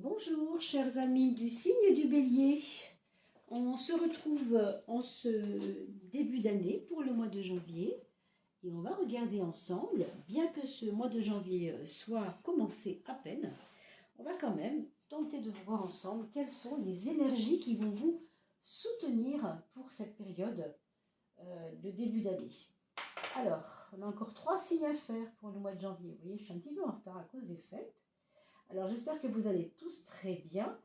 Bonjour chers amis du signe du Bélier, on se retrouve en ce début d'année pour le mois de janvier et on va regarder ensemble, bien que ce mois de janvier soit commencé à peine, on va quand même tenter de voir ensemble quelles sont les énergies qui vont vous soutenir pour cette période de début d'année. Alors, on a encore 3 signes à faire pour le mois de janvier. Vous voyez, je suis un petit peu en retard à cause des fêtes. Alors, j'espère que vous allez tous très bien.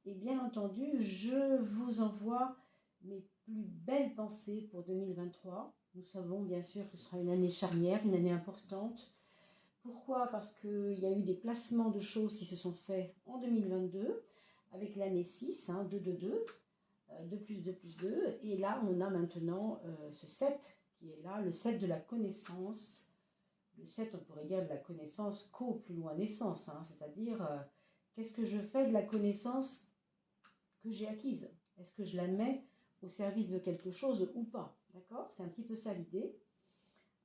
Et bien entendu, je vous envoie mes plus belles pensées pour 2023. Nous savons bien sûr que ce sera une année charnière, une année importante. Pourquoi? Parce qu'il y a eu des placements de choses qui se sont faits en 2022 avec l'année 6, 2, 2, 2, 2 plus 2 plus 2. Et là, on a maintenant ce 7 qui est là, le 7 de la connaissance. Le 7, on pourrait dire de la connaissance qu'au plus loin naissance, c'est-à-dire qu'est-ce que je fais de la connaissance que j'ai acquise? Est-ce que je la mets au service de quelque chose ou pas? D'accord? C'est un petit peu ça l'idée.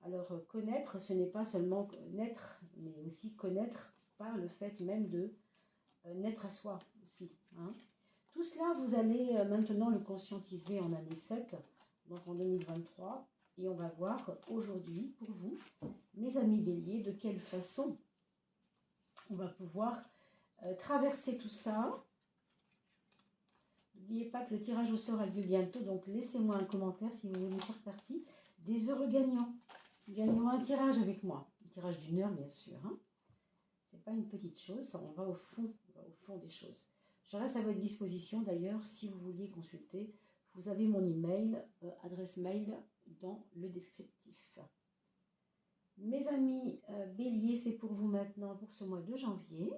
Alors, connaître, ce n'est pas seulement naître, mais aussi connaître par le fait même de naître à soi aussi. Tout cela, vous allez maintenant le conscientiser en année 7, donc en 2023. Et on va voir aujourd'hui, pour vous, mes amis béliers, de quelle façon on va pouvoir traverser tout ça. N'oubliez pas que le tirage au sort a lieu bientôt, donc laissez-moi un commentaire si vous voulez faire partie des heureux gagnants. Gagnons un tirage avec moi, un tirage d'1 heure bien sûr. C'est pas une petite chose, ça, on va au fond des choses. Je reste à votre disposition d'ailleurs si vous vouliez consulter. Vous avez mon email, adresse mail dans le descriptif. Mes amis béliers, c'est pour vous maintenant pour ce mois de janvier.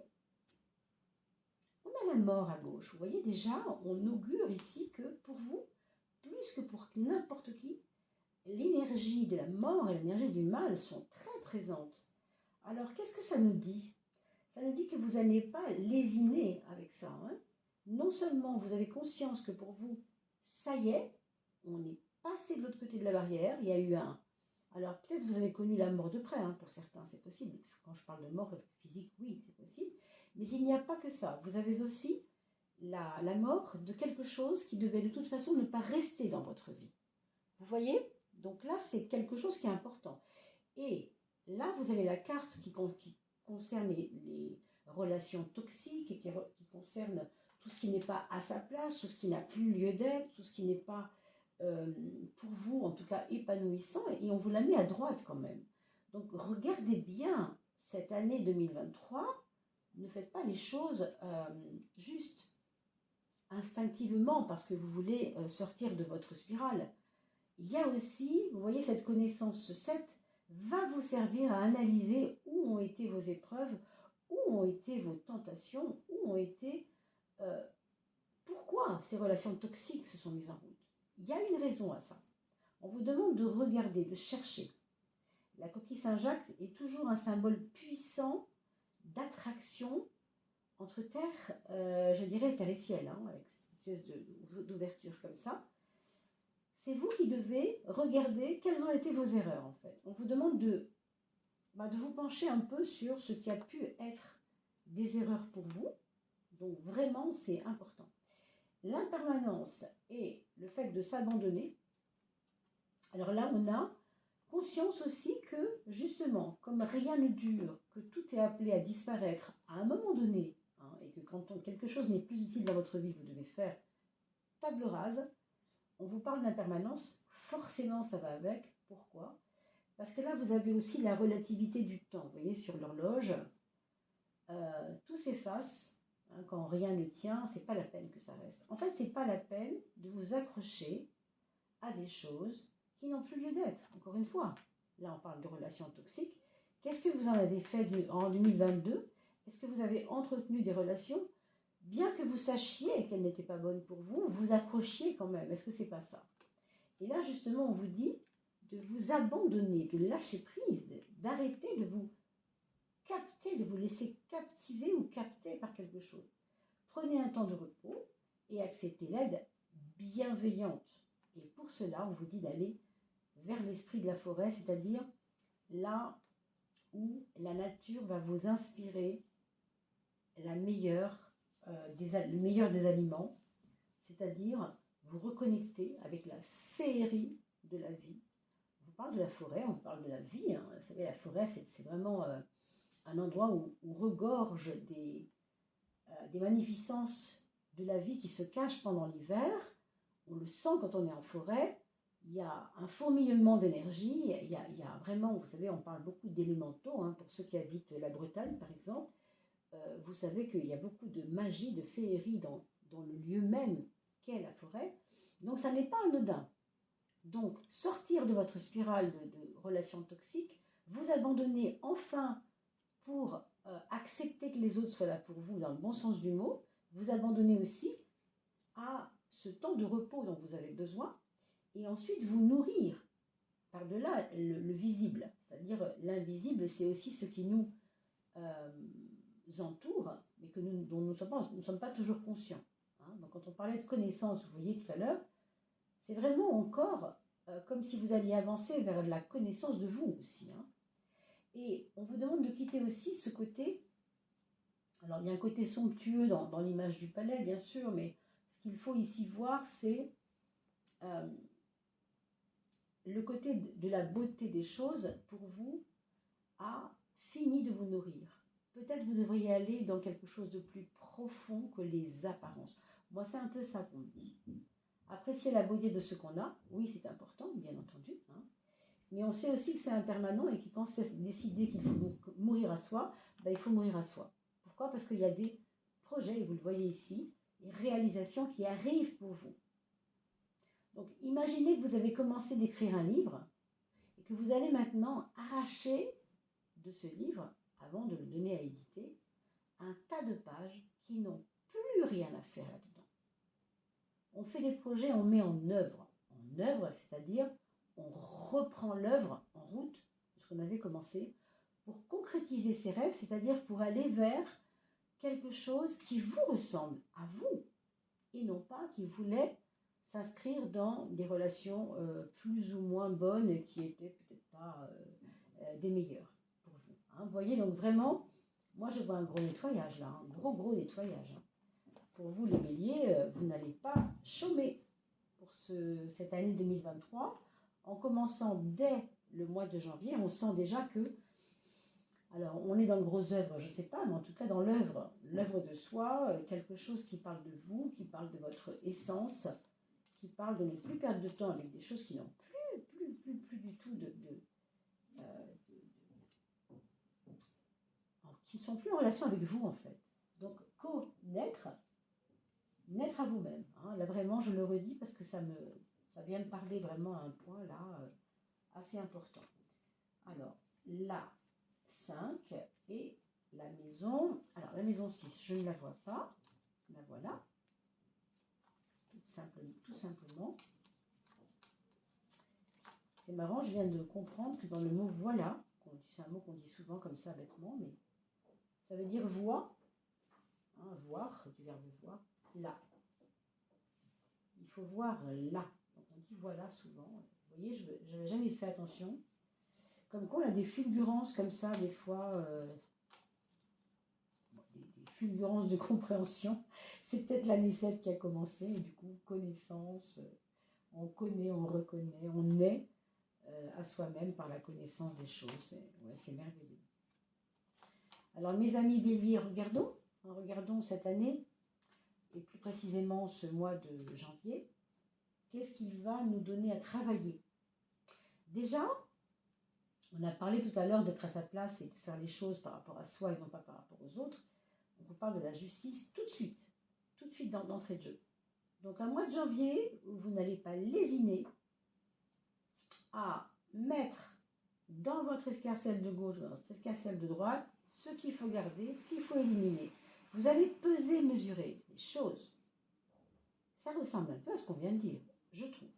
On a la mort à gauche. Vous voyez déjà, on augure ici que pour vous, plus que pour n'importe qui, l'énergie de la mort et l'énergie du mal sont très présentes. Alors, qu'est-ce que ça nous dit? Ça nous dit que vous n'allez pas lésiner avec ça. Non seulement vous avez conscience que pour vous, ça y est, on est passé de l'autre côté de la barrière, il y a eu un... Alors peut-être vous avez connu la mort de près, pour certains c'est possible. Quand je parle de mort physique, oui, c'est possible. Mais il n'y a pas que ça. Vous avez aussi la mort de quelque chose qui devait de toute façon ne pas rester dans votre vie. Vous voyez? Donc là, c'est quelque chose qui est important. Et là, vous avez la carte qui concerne les relations toxiques et qui concerne tout ce qui n'est pas à sa place, tout ce qui n'a plus lieu d'être, tout ce qui n'est pas, pour vous, en tout cas, épanouissant. Et on vous la met à droite quand même. Donc, regardez bien cette année 2023. Ne faites pas les choses juste instinctivement parce que vous voulez sortir de votre spirale. Il y a aussi, vous voyez, cette connaissance, ce 7, va vous servir à analyser où ont été vos épreuves, où ont été vos tentations, où ont été... pourquoi ces relations toxiques se sont mises en route. Il y a une raison à ça. On vous demande de regarder, de chercher. La coquille Saint-Jacques est toujours un symbole puissant d'attraction entre terre, je dirais terre et ciel, avec cette espèce d'ouverture comme ça. C'est vous qui devez regarder quelles ont été vos erreurs en fait. On vous demande de vous pencher un peu sur ce qui a pu être des erreurs pour vous. Donc vraiment, c'est important. L'impermanence et le fait de s'abandonner. Alors là, on a conscience aussi que justement, comme rien ne dure, que tout est appelé à disparaître à un moment donné, et que quand quelque chose n'est plus utile dans votre vie, vous devez faire table rase. On vous parle d'impermanence, forcément ça va avec. Pourquoi? Parce que là, vous avez aussi la relativité du temps. Vous voyez, sur l'horloge, tout s'efface. Quand rien ne tient, c'est pas la peine que ça reste. En fait, c'est pas la peine de vous accrocher à des choses qui n'ont plus lieu d'être. Encore une fois, là, on parle de relations toxiques. Qu'est-ce que vous en avez fait en 2022? Est-ce que vous avez entretenu des relations? Bien que vous sachiez qu'elles n'étaient pas bonnes pour vous, vous accrochiez quand même. Est-ce que c'est pas ça? Et là, justement, on vous dit de vous abandonner, de lâcher prise, d'arrêter de vous capter, de vous laisser captiver ou capter par quelque chose. Prenez un temps de repos et acceptez l'aide bienveillante. Et pour cela, on vous dit d'aller vers l'esprit de la forêt, c'est-à-dire là où la nature va vous inspirer la meilleure le meilleur des aliments, c'est-à-dire vous reconnecter avec la féerie de la vie. On vous parle de la forêt, on vous parle de la vie. Hein. Vous savez, la forêt, c'est vraiment un endroit où regorge des magnificences de la vie qui se cachent pendant l'hiver. On le sent quand on est en forêt. Il y a un fourmillement d'énergie. Il y a vraiment, vous savez, on parle beaucoup d'élémentaux. Hein, pour ceux qui habitent la Bretagne, par exemple, vous savez qu'il y a beaucoup de magie, de féerie dans le lieu même qu'est la forêt. Donc, ça n'est pas anodin. Donc, sortir de votre spirale de relations toxiques, vous abandonner enfin pour accepter que les autres soient là pour vous dans le bon sens du mot, vous abandonnez aussi à ce temps de repos dont vous avez besoin et ensuite vous nourrir par-delà le visible. C'est-à-dire l'invisible, c'est aussi ce qui nous entoure, mais dont nous ne sommes pas toujours conscients. Hein. Donc quand on parlait de connaissance, vous voyez tout à l'heure, c'est vraiment encore comme si vous alliez avancer vers la connaissance de vous aussi. Hein. Et on vous demande de quitter aussi ce côté, alors il y a un côté somptueux dans l'image du palais, bien sûr, mais ce qu'il faut ici voir, c'est le côté de la beauté des choses, pour vous, a fini de vous nourrir. Peut-être vous devriez aller dans quelque chose de plus profond que les apparences. Moi, c'est un peu ça qu'on me dit. Apprécier la beauté de ce qu'on a, oui, c'est important, bien entendu. Hein. Mais on sait aussi que c'est impermanent et que quand c'est décidé qu'il faut mourir à soi, ben, il faut mourir à soi. Pourquoi? Parce qu'il y a des projets, et vous le voyez ici, des réalisations qui arrivent pour vous. Donc, imaginez que vous avez commencé d'écrire un livre et que vous allez maintenant arracher de ce livre, avant de le donner à éditer, un tas de pages qui n'ont plus rien à faire là-dedans. On fait des projets, on met en œuvre. En œuvre, c'est-à-dire on reprend l'œuvre en route de ce qu'on avait commencé pour concrétiser ses rêves, c'est-à-dire pour aller vers quelque chose qui vous ressemble à vous et non pas qui voulait s'inscrire dans des relations plus ou moins bonnes et qui étaient peut-être pas des meilleures pour vous. Hein. Vous voyez, donc vraiment, moi je vois un gros nettoyage là, un gros nettoyage. Hein. Pour vous les béliers, vous n'allez pas chômer pour cette année 2023. En commençant dès le mois de janvier, on sent déjà que, alors on est dans le gros œuvre, je ne sais pas, mais en tout cas dans l'œuvre de soi, quelque chose qui parle de vous, qui parle de votre essence, qui parle de ne plus perdre de temps avec des choses qui n'ont plus du tout qui ne sont plus en relation avec vous en fait. Donc connaître, naître à vous-même. Hein. Là vraiment, je le redis parce que ça vient me parler vraiment à un point là assez important. Alors, la 5 et la maison. Alors, la maison 6, je ne la vois pas. La voilà. Tout simplement. C'est marrant, je viens de comprendre que dans le mot voilà, c'est un mot qu'on dit souvent comme ça bêtement, mais ça veut dire voix, hein, voir, du verbe voir, là. Il faut voir là. Donc on dit voilà souvent. Vous voyez, je n'avais jamais fait attention. Comme quoi on a des fulgurances comme ça, des fois, des fulgurances de compréhension. C'est peut-être l'année 7 qui a commencé, et du coup, connaissance, on connaît, on reconnaît, on est à soi-même par la connaissance des choses. Ouais, c'est merveilleux. Alors mes amis béliers, regardons cette année, et plus précisément ce mois de janvier, qu'est-ce qu'il va nous donner à travailler? Déjà, on a parlé tout à l'heure d'être à sa place et de faire les choses par rapport à soi et non pas par rapport aux autres. On vous parle de la justice tout de suite d'entrée de jeu. Donc un mois de janvier où vous n'allez pas lésiner à mettre dans votre escarcelle de gauche, dans votre escarcelle de droite, ce qu'il faut garder, ce qu'il faut éliminer. Vous allez peser, mesurer les choses. Ça ressemble un peu à ce qu'on vient de dire, je trouve.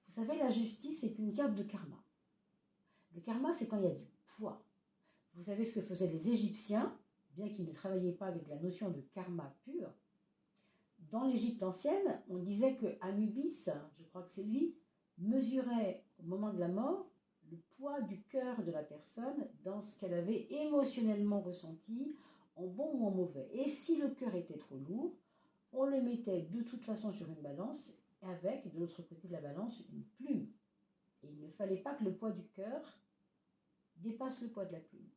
Vous savez, la justice est une carte de karma. Le karma, c'est quand il y a du poids. Vous savez ce que faisaient les Égyptiens, bien qu'ils ne travaillaient pas avec la notion de karma pur. Dans l'Égypte ancienne, on disait que Anubis, je crois que c'est lui, mesurait au moment de la mort le poids du cœur de la personne dans ce qu'elle avait émotionnellement ressenti en bon ou en mauvais. Et si le cœur était trop lourd, on le mettait de toute façon sur une balance avec, de l'autre côté de la balance, une plume. Et il ne fallait pas que le poids du cœur dépasse le poids de la plume.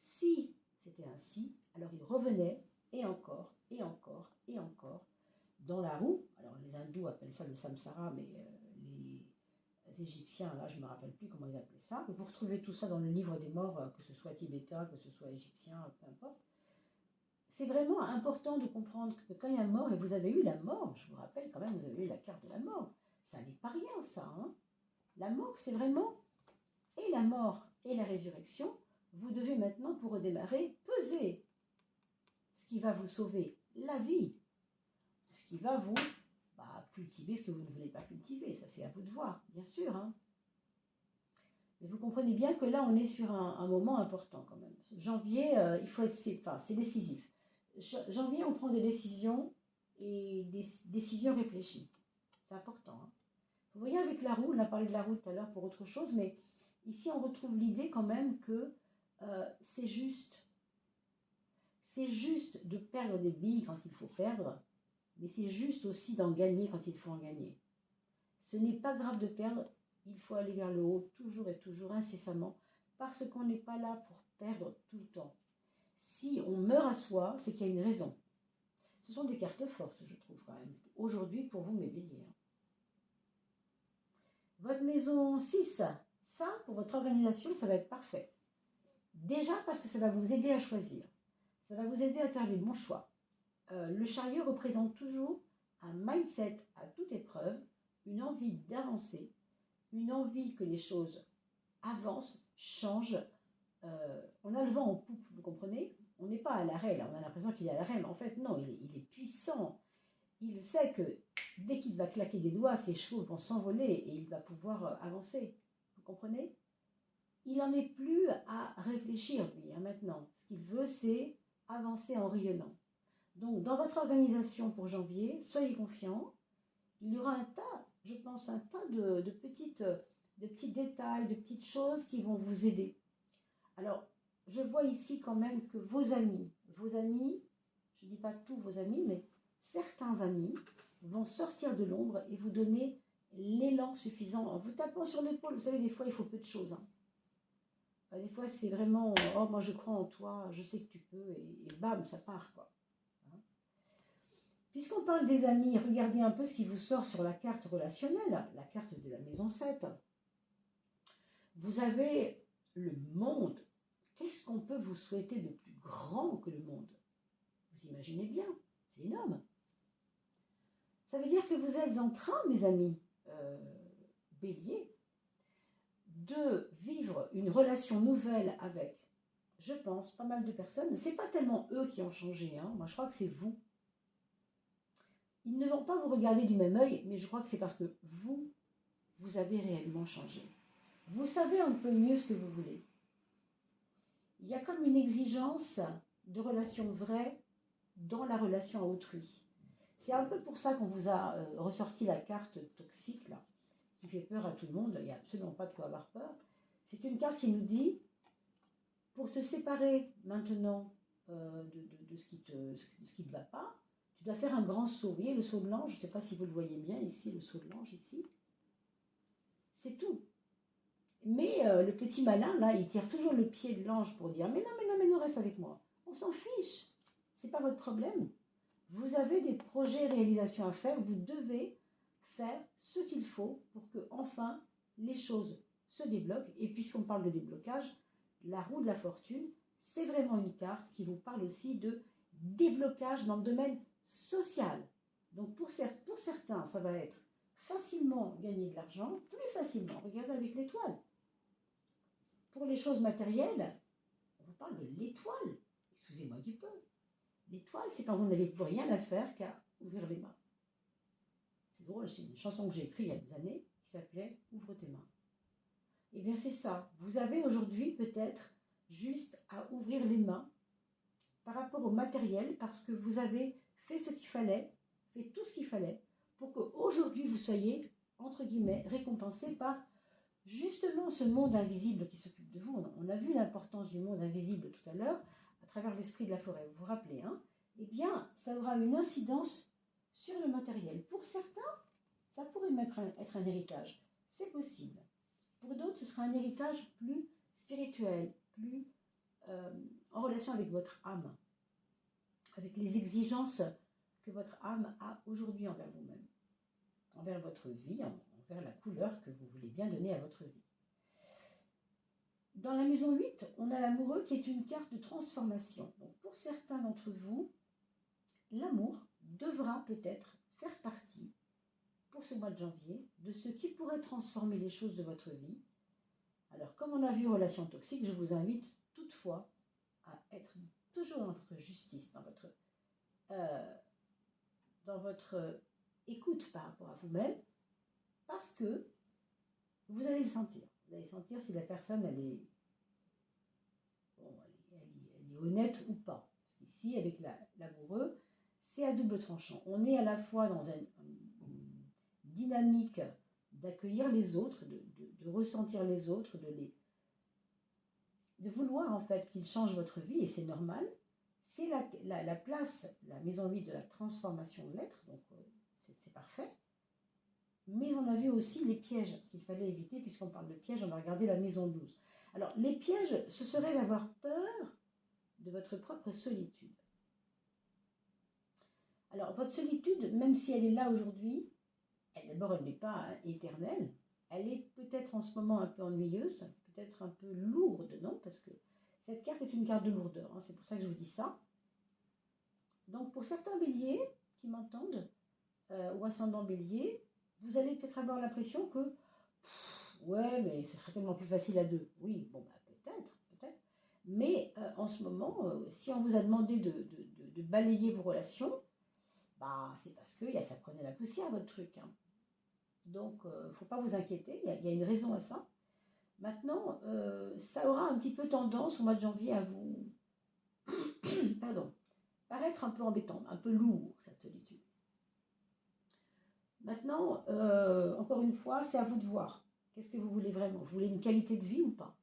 Si c'était ainsi, alors il revenait et encore, et encore, et encore, dans la roue. Alors les hindous appellent ça le samsara, mais les Égyptiens, là je ne me rappelle plus comment ils appelaient ça. Et vous retrouvez tout ça dans le livre des morts, que ce soit tibétain, que ce soit égyptien, peu importe. C'est vraiment important de comprendre que quand il y a mort, et vous avez eu la mort, je vous rappelle quand même, vous avez eu la carte de la mort. Ça n'est pas rien ça. Hein. La mort, c'est vraiment, et la mort et la résurrection, vous devez maintenant, pour redémarrer, peser ce qui va vous sauver, la vie, ce qui va vous cultiver ce que vous ne voulez pas cultiver. Ça, c'est à vous de voir, bien sûr. Hein. Mais vous comprenez bien que là, on est sur un moment important quand même. Janvier, il faut être, c'est décisif. Janvier, on prend des décisions et des décisions réfléchies. C'est important. Hein. Vous voyez, avec la roue, on a parlé de la roue tout à l'heure pour autre chose, mais ici, on retrouve l'idée quand même que c'est juste. C'est juste de perdre des billes quand il faut perdre, mais c'est juste aussi d'en gagner quand il faut en gagner. Ce n'est pas grave de perdre, il faut aller vers le haut, toujours et toujours, incessamment, parce qu'on n'est pas là pour perdre tout le temps. Si on meurt à soi, c'est qu'il y a une raison. Ce sont des cartes fortes, je trouve, quand même, aujourd'hui pour vous, mes béliers. Votre maison 6, ça, pour votre organisation, ça va être parfait. Déjà parce que ça va vous aider à choisir. Ça va vous aider à faire les bons choix. Le chariot représente toujours un mindset à toute épreuve, une envie d'avancer, une envie que les choses avancent, changent. On a le vent en poupe, vous comprenez? On n'est pas à l'arrêt, là, on a l'impression qu'il est à l'arrêt, mais en fait, non, il est puissant. Il sait que dès qu'il va claquer des doigts, ses chevaux vont s'envoler et il va pouvoir avancer. Vous comprenez? Il n'en est plus à réfléchir, lui, hein, maintenant. Ce qu'il veut, c'est avancer en rayonnant. Donc, dans votre organisation pour janvier, soyez confiants. Il y aura un tas, je pense, un tas de petits détails, de petites choses qui vont vous aider. Alors, je vois ici quand même que vos amis, je ne dis pas tous vos amis, mais certains amis vont sortir de l'ombre et vous donner l'élan suffisant en vous tapant sur l'épaule. Vous savez, des fois, il faut peu de choses. Hein. Des fois, c'est vraiment « Oh, moi, je crois en toi, je sais que tu peux » et bam, ça part, quoi. Puisqu'on parle des amis, regardez un peu ce qui vous sort sur la carte relationnelle, la carte de la maison 7. Vous avez le monde. Qu'est-ce qu'on peut vous souhaiter de plus grand que le monde? Vous imaginez bien, c'est énorme. Ça veut dire que vous êtes en train, mes amis, bélier, de vivre une relation nouvelle avec, je pense, pas mal de personnes. Ce n'est pas tellement eux qui ont changé, hein. Moi je crois que c'est vous. Ils ne vont pas vous regarder du même œil, mais je crois que c'est parce que vous avez réellement changé. Vous savez un peu mieux ce que vous voulez. Il y a comme une exigence de relation vraie dans la relation à autrui. C'est un peu pour ça qu'on vous a ressorti la carte toxique, là, qui fait peur à tout le monde. Il n'y a absolument pas de quoi avoir peur. C'est une carte qui nous dit, pour te séparer maintenant de ce qui te va pas, tu dois faire un grand saut. Vous voyez le saut de l'ange, je ne sais pas si vous le voyez bien ici, le saut de l'ange ici. C'est tout. Mais le petit malin, là, il tire toujours le pied de l'ange pour dire « Mais non, reste avec moi. » On s'en fiche. Ce n'est pas votre problème. Vous avez des projets et réalisations à faire. Vous devez faire ce qu'il faut pour que, enfin, les choses se débloquent. Et puisqu'on parle de déblocage, la roue de la fortune, c'est vraiment une carte qui vous parle aussi de déblocage dans le domaine social. Donc pour certains, ça va être facilement gagner de l'argent, plus facilement. Regardez avec l'étoile. Pour les choses matérielles, on vous parle de l'étoile. Excusez-moi du peu. L'étoile, c'est quand vous n'avez plus rien à faire qu'à ouvrir les mains. C'est drôle, c'est une chanson que j'ai écrite il y a des années qui s'appelait « Ouvre tes mains ». Eh bien c'est ça. Vous avez aujourd'hui peut-être juste à ouvrir les mains par rapport au matériel parce que vous avez fait ce qu'il fallait, fait tout ce qu'il fallait pour qu'aujourd'hui vous soyez, entre guillemets, récompensé par justement ce monde invisible qui s'occupe de vous. On a vu l'importance du monde invisible tout à l'heure à travers l'esprit de la forêt, vous vous rappelez, hein, eh bien, ça aura une incidence sur le matériel. Pour certains, ça pourrait même être un héritage. C'est possible. Pour d'autres, ce sera un héritage plus spirituel, plus en relation avec votre âme, avec les exigences que votre âme a aujourd'hui envers vous-même, envers votre vie, envers la couleur que vous voulez bien donner à votre vie. Dans la maison 8, on a l'amoureux qui est une carte de transformation. Donc pour certains d'entre vous, l'amour devra peut-être faire partie, pour ce mois de janvier, de ce qui pourrait transformer les choses de votre vie. Alors comme on a vu relation toxique, je vous invite toutefois à être toujours dans votre justice, dans votre écoute par rapport à vous-même, parce que vous allez le sentir. Vous allez sentir si la personne, elle est honnête ou pas. Ici, avec l'amoureux, c'est à double tranchant. On est à la fois dans une dynamique d'accueillir les autres, de ressentir les autres, de vouloir en fait qu'ils changent votre vie, et c'est normal. C'est la place, la maison 8 de la transformation de l'être, donc c'est parfait. Mais on a vu aussi les pièges qu'il fallait éviter, puisqu'on parle de pièges, on va regarder la maison 12. Alors, les pièges, ce serait d'avoir peur de votre propre solitude. Alors, votre solitude, même si elle est là aujourd'hui, d'abord, elle n'est pas éternelle, elle est peut-être en ce moment un peu ennuyeuse, peut-être un peu lourde, non? Parce que cette carte est une carte de lourdeur, hein, c'est pour ça que je vous dis ça. Donc, pour certains béliers qui m'entendent, ou ascendant bélier, vous allez peut-être avoir l'impression que ouais, mais ce serait tellement plus facile à deux. Oui, bon, bah, peut-être. Mais en ce moment, si on vous a demandé de balayer vos relations, bah, c'est parce que ça prenait la poussière, votre truc. Hein. Donc, il ne faut pas vous inquiéter, il y a une raison à ça. Maintenant, ça aura un petit peu tendance au mois de janvier à vous paraître un peu embêtant, un peu lourd, cette solitude. Maintenant, encore une fois, c'est à vous de voir. Qu'est-ce que vous voulez vraiment? Vous voulez une qualité de vie ou pas?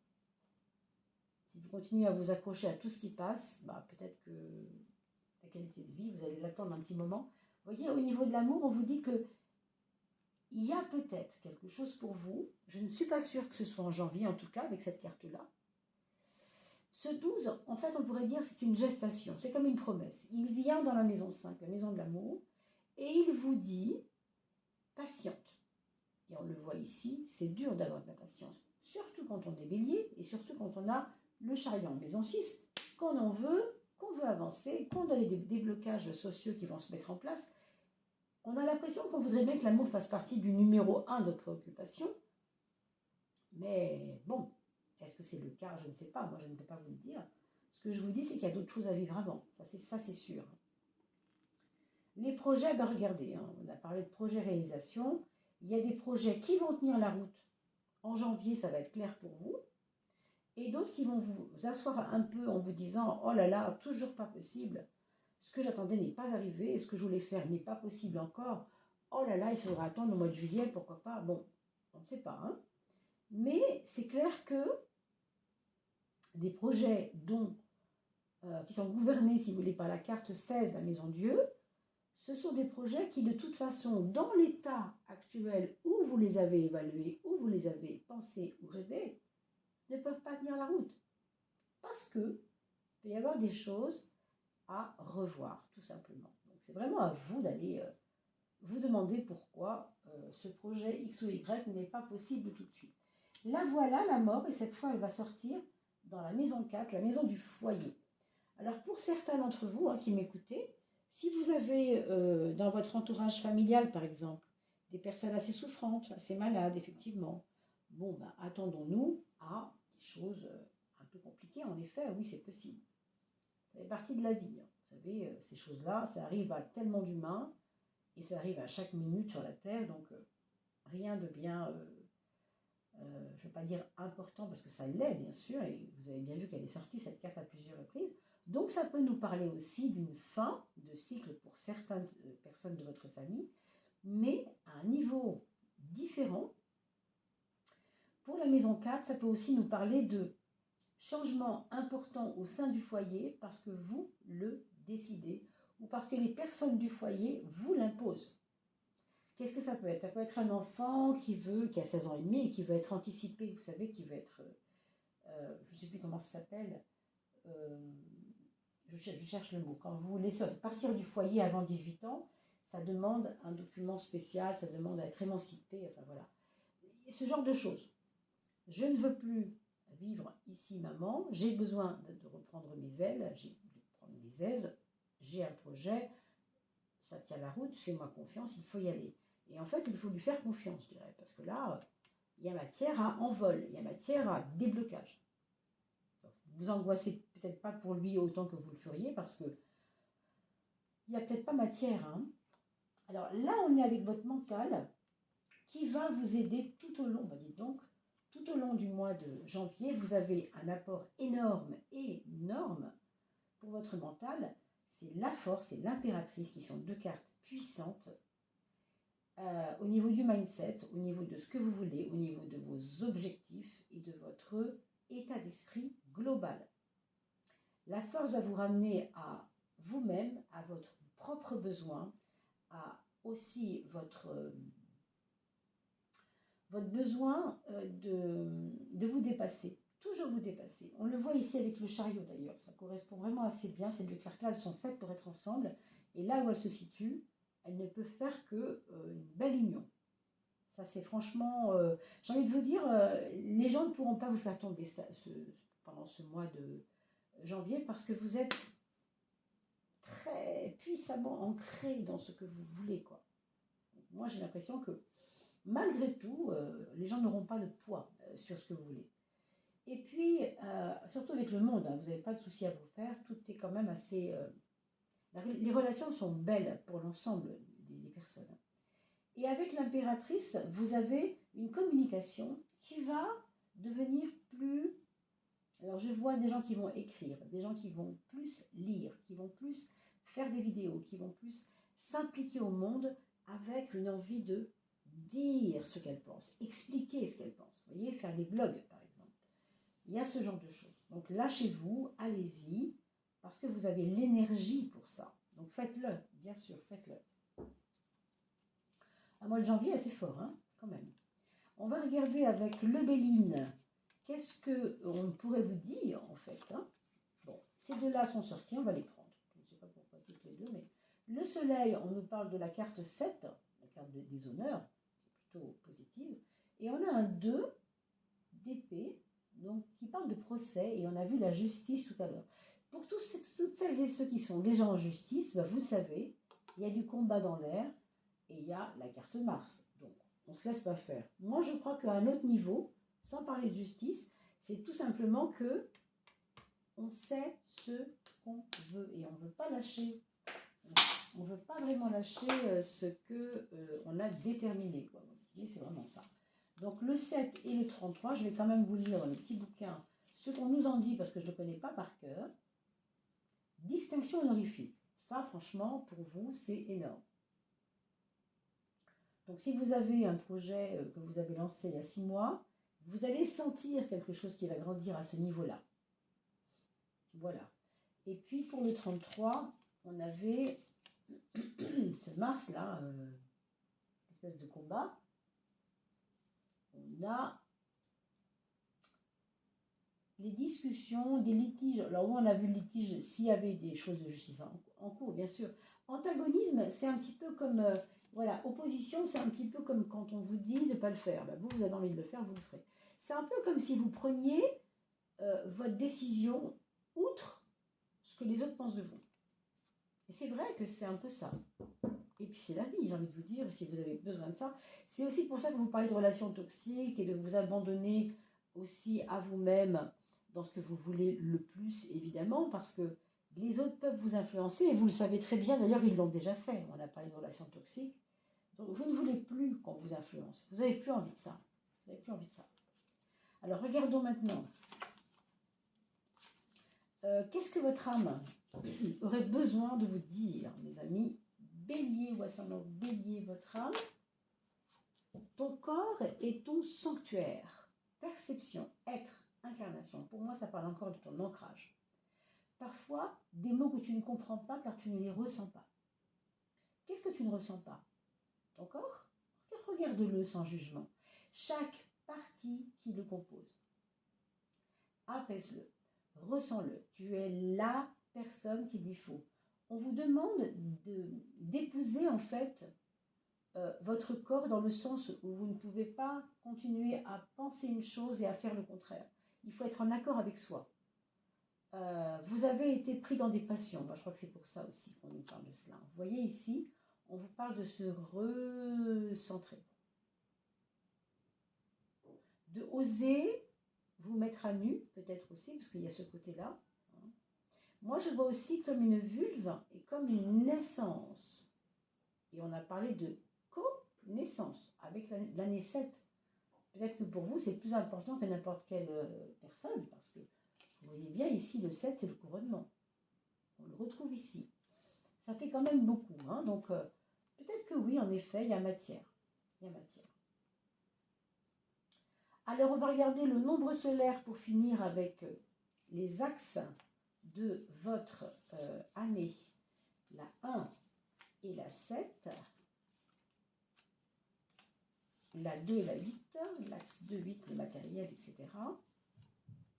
Si vous continuez à vous accrocher à tout ce qui passe, bah, peut-être que la qualité de vie, vous allez l'attendre un petit moment. Vous voyez, au niveau de l'amour, on vous dit que il y a peut-être quelque chose pour vous. Je ne suis pas sûre que ce soit en janvier, en tout cas, avec cette carte-là. Ce 12, en fait, on pourrait dire que c'est une gestation. C'est comme une promesse. Il vient dans la maison 5, la maison de l'amour, et il vous dit patiente. Et on le voit ici, c'est dur d'avoir de la patience. Surtout quand on est bélier et surtout quand on a le chariot en maison 6, qu'on veut avancer, qu'on a des déblocages sociaux qui vont se mettre en place. On a l'impression qu'on voudrait bien que l'amour fasse partie du numéro 1 de préoccupation. Mais bon, est-ce que c'est le cas? Je ne sais pas, moi je ne peux pas vous le dire. Ce que je vous dis, c'est qu'il y a d'autres choses à vivre avant. Ça c'est sûr. Les projets, ben regardez, hein, on a parlé de projets réalisation. Il y a des projets qui vont tenir la route. En janvier, ça va être clair pour vous. Et d'autres qui vont vous asseoir un peu en vous disant « Oh là là, toujours pas possible. Ce que j'attendais n'est pas arrivé. Et ce que je voulais faire n'est pas possible encore. Oh là là, il faudra attendre le mois de juillet, pourquoi pas. » Bon, on ne sait pas. Hein. Mais c'est clair que des projets qui sont gouvernés, si vous voulez, par la carte 16, la Maison Dieu, ce sont des projets qui, de toute façon, dans l'état actuel où vous les avez évalués, où vous les avez pensés ou rêvés, ne peuvent pas tenir la route. Parce que il peut y avoir des choses à revoir, tout simplement. Donc, c'est vraiment à vous d'aller vous demander pourquoi ce projet X ou Y n'est pas possible tout de suite. La voilà, la mort, et cette fois, elle va sortir dans la maison 4, la maison du foyer. Alors, pour certains d'entre vous qui m'écoutez, si vous avez dans votre entourage familial, par exemple, des personnes assez souffrantes, assez malades, effectivement, bon, ben, attendons-nous à des choses un peu compliquées. En effet, oui, c'est possible. Ça fait partie de la vie. Hein. Vous savez, ces choses-là, ça arrive à tellement d'humains, et ça arrive à chaque minute sur la Terre, donc rien de bien, je ne veux pas dire important, parce que ça l'est, bien sûr, et vous avez bien vu qu'elle est sortie, cette carte, à plusieurs reprises. Donc, ça peut nous parler aussi d'une fin de cycle pour certaines personnes de votre famille, mais à un niveau différent. Pour la maison 4, ça peut aussi nous parler de changement important au sein du foyer parce que vous le décidez ou parce que les personnes du foyer vous l'imposent. Qu'est-ce que ça peut être? Ça peut être un enfant qui a 16 ans et demi et qui veut être anticipé, vous savez, qui veut être, je ne sais plus comment ça s'appelle, je cherche le mot. Quand vous voulez partir du foyer avant 18 ans, ça demande un document spécial, ça demande à être émancipé, enfin voilà. Ce genre de choses. Je ne veux plus vivre ici, maman, j'ai besoin de reprendre mes ailes, de prendre mes aises, j'ai un projet, ça tient la route, fais-moi confiance, il faut y aller. Et en fait, il faut lui faire confiance, je dirais, parce que là, il y a matière à envol, il y a matière à déblocage. Donc, vous angoissez peut-être pas pour lui autant que vous le feriez, parce que il n'y a peut-être pas matière. Hein. Alors là, on est avec votre mental qui va vous aider tout au long, bah dites donc, tout au long du mois de janvier, vous avez un apport énorme pour votre mental. C'est la force et l'impératrice qui sont deux cartes puissantes au niveau du mindset, au niveau de ce que vous voulez, au niveau de vos objectifs et de votre état d'esprit global. La force va vous ramener à vous-même, à votre propre besoin, à aussi votre besoin de vous dépasser, toujours vous dépasser. On le voit ici avec le chariot d'ailleurs, ça correspond vraiment assez bien. Ces deux cartes-là, elles sont faites pour être ensemble, et là où elles se situent, elles ne peuvent faire que une belle union. Ça c'est franchement, j'ai envie de vous dire, les gens ne pourront pas vous faire tomber pendant ce mois de janvier parce que vous êtes très puissamment ancré dans ce que vous voulez, quoi. Donc, moi j'ai l'impression que malgré tout, les gens n'auront pas de poids sur ce que vous voulez. Et puis, surtout avec le monde, hein, vous n'avez pas de soucis à vous faire, tout est quand même assez... les relations sont belles pour l'ensemble des personnes. Et avec l'impératrice, vous avez une communication qui va devenir plus... Alors je vois des gens qui vont écrire, des gens qui vont plus lire, qui vont plus faire des vidéos, qui vont plus s'impliquer au monde avec une envie de dire ce qu'elle pense, expliquer ce qu'elle pense. Vous voyez, faire des blogs par exemple. Il y a ce genre de choses. Donc lâchez-vous, allez-y, parce que vous avez l'énergie pour ça. Donc faites-le, bien sûr, faites-le. Un mois de janvier assez fort, hein, quand même. On va regarder avec le Béline. Qu'est-ce qu'on pourrait vous dire, en fait, hein? Bon, ces deux-là sont sortis, on va les prendre. Je ne sais pas pourquoi toutes les deux, mais le soleil, on nous parle de la carte 7, la carte des honneurs, qui est plutôt positive. Et on a un 2 d'épée, donc qui parle de procès, et on a vu la justice tout à l'heure. Pour toutes celles et ceux qui sont déjà en justice, bah, vous savez, il y a du combat dans l'air, et il y a la carte Mars. Donc, on ne se laisse pas faire. Moi, je crois qu'à un autre niveau, sans parler de justice, c'est tout simplement que on sait ce qu'on veut et on ne veut pas lâcher. On ne veut pas vraiment lâcher ce qu'on a déterminé, quoi. C'est vraiment ça. Donc le 7 et le 33, je vais quand même vous lire dans le petit bouquin ce qu'on nous en dit parce que je ne le connais pas par cœur. Distinction honorifique. Ça, franchement, pour vous, c'est énorme. Donc si vous avez un projet que vous avez lancé il y a 6 mois, vous allez sentir quelque chose qui va grandir à ce niveau-là. Voilà. Et puis pour le 33, on avait ce Mars-là, espèce de combat. On a les discussions, des litiges. Alors, on a vu le litige s'il y avait des choses de justice en cours, bien sûr. Antagonisme, c'est un petit peu comme... voilà, opposition, c'est un petit peu comme quand on vous dit de ne pas le faire. Ben, vous avez envie de le faire, vous le ferez. C'est un peu comme si vous preniez votre décision outre ce que les autres pensent de vous. Et c'est vrai que c'est un peu ça. Et puis c'est la vie, j'ai envie de vous dire, si vous avez besoin de ça. C'est aussi pour ça que vous parlez de relations toxiques et de vous abandonner aussi à vous-même dans ce que vous voulez le plus, évidemment, parce que les autres peuvent vous influencer, et vous le savez très bien, d'ailleurs, ils l'ont déjà fait. On a parlé de relations toxiques. Donc, vous ne voulez plus qu'on vous influence. Vous n'avez plus envie de ça. Vous n'avez plus envie de ça. Alors, regardons maintenant. Qu'est-ce que votre âme aurait besoin de vous dire, mes amis? Bélier ou ascendant Bélier, votre âme. Ton corps est ton sanctuaire. Perception, être, incarnation. Pour moi, ça parle encore de ton ancrage. Parfois, des mots que tu ne comprends pas car tu ne les ressens pas. Qu'est-ce que tu ne ressens pas? Ton corps? Regarde-le sans jugement. Chaque partie qui le compose. Apaise-le, ressens-le. Tu es la personne qu'il lui faut. On vous demande d'épouser en fait votre corps dans le sens où vous ne pouvez pas continuer à penser une chose et à faire le contraire. Il faut être en accord avec soi. Vous avez été pris dans des passions. Moi, je crois que c'est pour ça aussi qu'on nous parle de cela. Vous voyez ici, on vous parle de se recentrer. De oser vous mettre à nu, peut-être aussi, parce qu'il y a ce côté-là. Moi, je vois aussi comme une vulve et comme une naissance. Et on a parlé de co-naissance avec l'année 7. Peut-être que pour vous, c'est plus important que n'importe quelle personne, parce que vous voyez bien ici, le 7, c'est le couronnement. On le retrouve ici. Ça fait quand même beaucoup. Hein, donc, peut-être que oui, en effet, il y a matière. Il y a matière. Alors, on va regarder le nombre solaire pour finir avec les axes de votre année, la 1 et la 7, la 2 et la 8, l'axe 2, 8, le matériel, etc.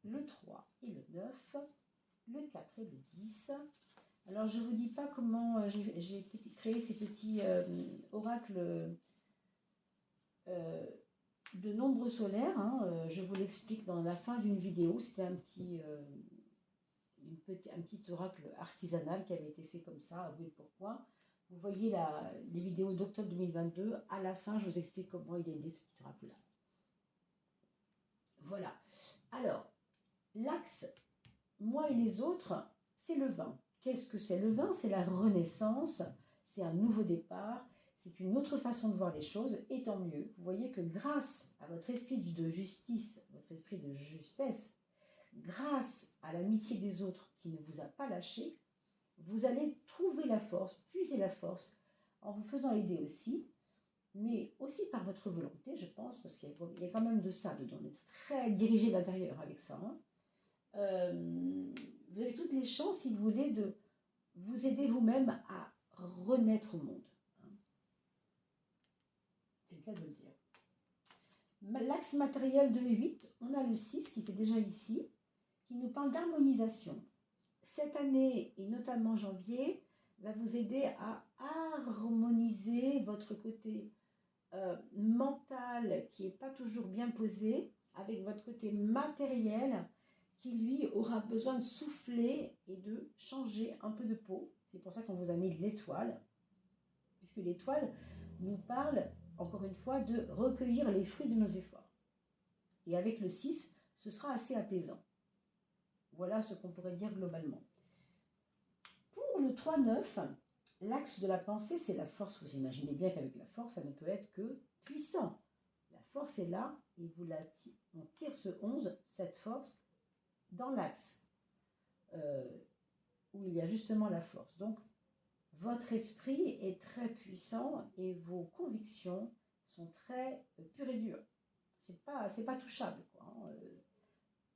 Le 3 et le 9, le 4 et le 10. Alors, je ne vous dis pas comment j'ai créé ces petits oracles de nombres solaires. Hein, je vous l'explique dans la fin d'une vidéo. C'était un petit oracle artisanal qui avait été fait comme ça, à brûle pour point. Vous voyez les vidéos d'octobre 2022. À la fin, je vous explique comment il est né ce petit oracle-là. Voilà. Alors, l'axe, moi et les autres, c'est le vin. Qu'est-ce que c'est le vin? C'est la renaissance, c'est un nouveau départ, c'est une autre façon de voir les choses, et tant mieux. Vous voyez que grâce à votre esprit de justice, votre esprit de justesse, grâce à l'amitié des autres qui ne vous a pas lâché, vous allez trouver la force, puiser la force, en vous faisant aider aussi, mais aussi par votre volonté, je pense, parce qu'il y a quand même de ça dedans, on est très dirigé de l'intérieur avec ça. Hein. Vous avez toutes les chances, si vous voulez, de vous aider vous-même à renaître au monde. Hein. C'est le cas de le dire. L'axe matériel de l'E8, on a le 6 qui était déjà ici, qui nous parle d'harmonisation. Cette année, et notamment janvier, va vous aider à harmoniser votre côté mental qui n'est pas toujours bien posé avec votre côté matériel qui, lui, aura besoin de souffler et de changer un peu de peau. C'est pour ça qu'on vous a mis l'étoile, puisque l'étoile nous parle, encore une fois, de recueillir les fruits de nos efforts. Et avec le 6, ce sera assez apaisant. Voilà ce qu'on pourrait dire globalement. Pour le 3-9, l'axe de la pensée, c'est la force. Vous imaginez bien qu'avec la force, ça ne peut être que puissant. La force est là et on tire ce 11, cette force, dans l'axe où il y a justement la force. Donc, votre esprit est très puissant et vos convictions sont très pures et dures. C'est pas touchable, quoi. Hein.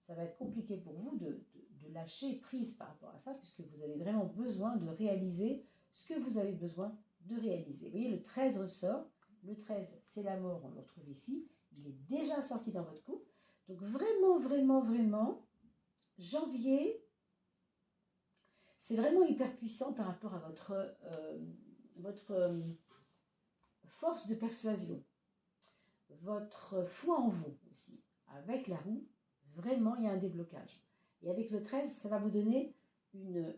Ça va être compliqué pour vous de lâcher prise par rapport à ça, puisque vous avez vraiment besoin de réaliser ce que vous avez besoin de réaliser. Vous voyez, le 13 ressort. Le 13, c'est la mort, on le retrouve ici. Il est déjà sorti dans votre couple. Donc vraiment, vraiment, vraiment, janvier, c'est vraiment hyper puissant par rapport à votre force de persuasion, votre foi en vous aussi. Avec la roue, vraiment, il y a un déblocage. Et avec le 13, ça va vous donner une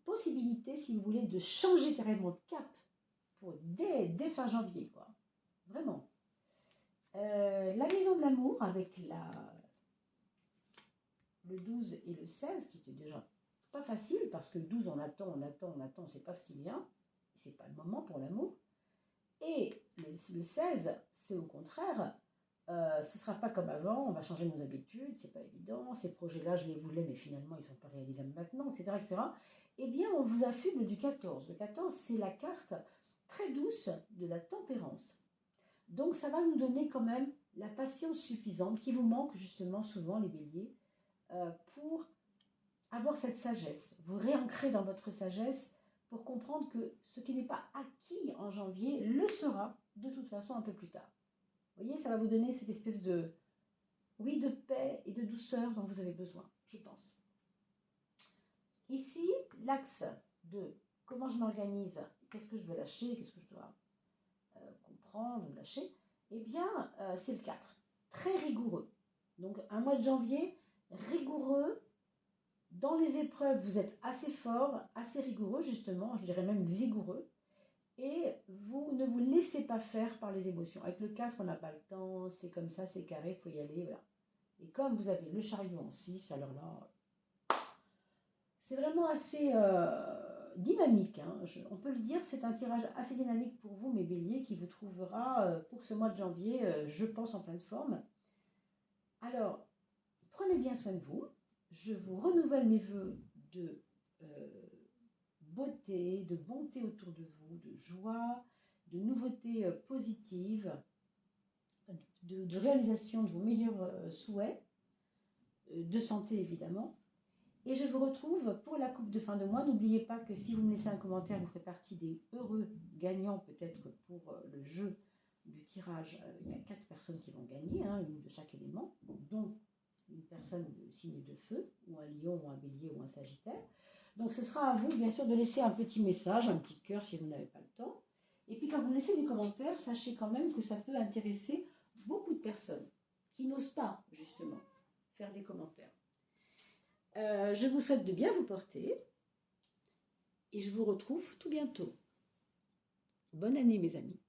possibilité, si vous voulez, de changer carrément de cap pour dès fin janvier, quoi. Vraiment. La maison de l'amour avec le 12 et le 16, qui était déjà pas facile, parce que le 12, on attend, on sait pas ce qu'il vient. C'est pas le moment pour l'amour. Et le 16, c'est au contraire, ce ne sera pas comme avant, on va changer nos habitudes, c'est pas évident, ces projets-là, je les voulais, mais finalement, ils ne sont pas réalisables maintenant, etc., etc. Eh bien, on vous affuble du 14. Le 14, c'est la carte très douce de la tempérance. Donc, ça va nous donner quand même la patience suffisante qui vous manque justement souvent les béliers pour avoir cette sagesse, vous réancrer dans votre sagesse pour comprendre que ce qui n'est pas acquis en janvier le sera de toute façon un peu plus tard. Vous voyez, ça va vous donner cette espèce de, oui, de paix et de douceur dont vous avez besoin, je pense. Ici, l'axe de comment je m'organise, qu'est-ce que je veux lâcher, qu'est-ce que je dois comprendre, lâcher, eh bien, c'est le 4. Très rigoureux. Donc, un mois de janvier, rigoureux. Dans les épreuves, vous êtes assez fort, assez rigoureux justement, je dirais même vigoureux. Et vous ne vous laissez pas faire par les émotions. Avec le 4, on n'a pas le temps, c'est comme ça, c'est carré, il faut y aller, voilà. Et comme vous avez le chariot en 6, alors là, c'est vraiment assez dynamique. Hein. On peut le dire, c'est un tirage assez dynamique pour vous, mes béliers, qui vous trouvera pour ce mois de janvier, je pense, en pleine forme. Alors, prenez bien soin de vous. Je vous renouvelle mes vœux de beauté, de bonté autour de vous, de joie, de nouveautés positives, de réalisation de vos meilleurs souhaits, de santé évidemment. Et je vous retrouve pour la coupe de fin de mois. N'oubliez pas que si vous me laissez un commentaire, vous ferez partie des heureux gagnants peut-être pour le jeu du tirage. Il y a 4 personnes qui vont gagner, hein, une de chaque élément, dont une personne de signe de feu, ou un lion, ou un bélier, ou un sagittaire. Donc ce sera à vous, bien sûr, de laisser un petit message, un petit cœur si vous n'avez pas le temps. Et puis quand vous laissez des commentaires, sachez quand même que ça peut intéresser beaucoup de personnes qui n'osent pas, justement, faire des commentaires. Je vous souhaite de bien vous porter et je vous retrouve tout bientôt. Bonne année, mes amis.